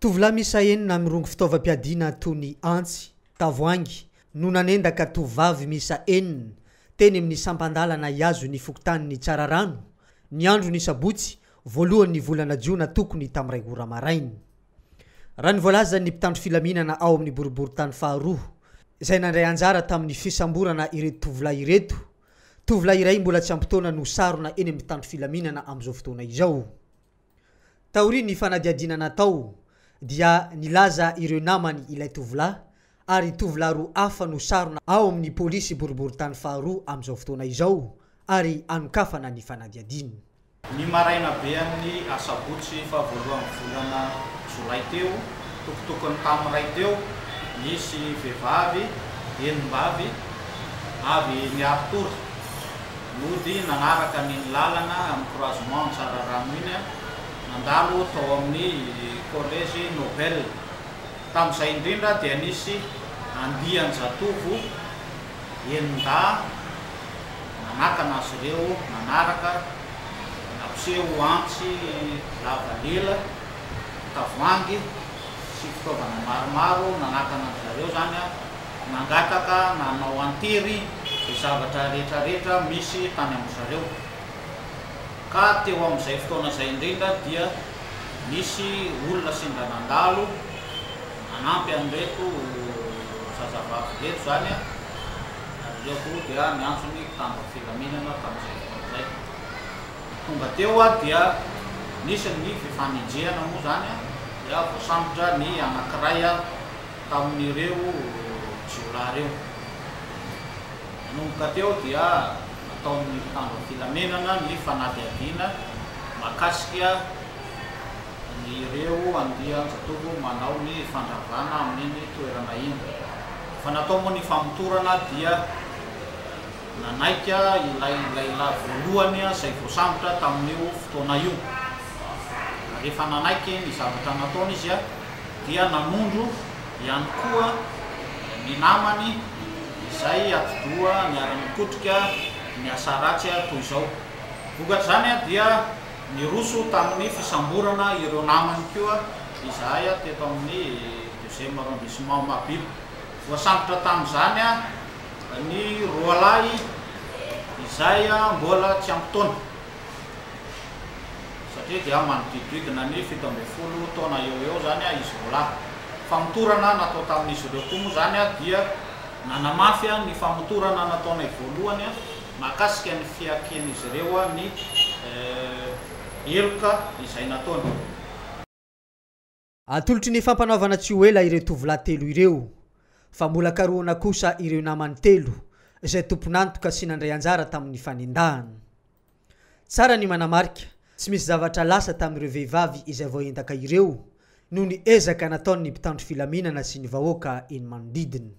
Tovolahy misa enina mirongo fitaovam-piadiana toy ny antsy, tavoangy no nanendaka tovavy misa enina teny amin'ny sampandalana Iazo ny fokotanin'ny Tsararano ny andro ny Sabotsy voalohan'ny volana Jiona tokony tamin'ny 2 ora maraina. Raha ny voalaza ny mpitandro filaminana ao amin'ny boriboritany faharoa izay nandray anjara tamin'ny fisamborana ireto tovolahy ireto. Tovolahy iray mbola tsy ampitoana no sarona eny amin'ny mpitandro filaminana amin'izao fotoana izao. Taoriany ny fanadiadiana natao dia nilaza ireo namany ilay tovolahy ary tovolahy roa hafa no sarona ao amin'ny polisy boriboritany faharoa amin'izao fotoana izao ary anokafana ny fanadiadiana. Ny maraina be amin'ny Sabotsy fa voalohan'ny volana Jolay teo, tokotokony tamin'iray teo, nisy vehivavy enim-bavy avy niaritory mody nanaraka ny lalana amin'ny croisement Tsararano iny nandalo tao amin'ny collège Nobel. Tamin'izay indrindra dia nisy andian-jatovo enin-dahy nanakana azy ireo nanaraka napiseho antsy lavalela, tavoangy sy fitaovana maromaro nanakana azy ireo zany nangataka nanao antery ny zavatra rehetrarehetra misy tany amin'izareo. Ka teo amin'izay fotoana izay indrindra dia nisy olona sendra nandalo nanampy an'ireto zazavavy reto zany ary ireo koa dia niantso ny mpitandro filaminana tamin'izay fotoana izay. Tonga teo dia nisy ny fifaninjehana moa zany dia voasambotra ny anankiray tamin'ireo jiolahy reo. Nanomboka teo dia nataon'ny mpitandro filaminana ny fanadiadiana mahakasika ireo andian-jatovo manao ny fandravana amin'iny toerana iny. Fa natao moa ny famotorana dia nanaika ilay voalohany izay voasambotra tamin'io fotoana io. Rehefa nanaiky ny zavatra nataony izy dia nanondro ihany koa ny namany izay atidoha niara-mikotrika ny asa ratsy toy izao. Vokatra zany dia niroso tamin'ny fisamborana ireo namany koa izahay teto amin'ny 2e arrondissement Mahabibo. Voasambotra tamin'izany ny roalahy izay mbola tsy ampitaona satria dia manodididina ny 17 taona eo zany izy roalahy. Famotorana natao tamin'izy ireo koa moa zany dia nanamafy ny famotorana nataonay voalohany mahakasika ny fiakian'izy ireo ny eloka izay nataony. Atolotry ny fampanaovana tsy ho ela ireo tovolahy telo ireo fa mbola karohana kosa ireo namany telo izay tomponantoka sy nandray anjara tamin'ny fanendahana. Tsara ny manamarika tsy misy zavatra lasa tamin'ireo vehivavy izay voaentaka ireo noho ny ezaka nataon'ny mpitandro filaminana sy ny vahoaka eny manodidina.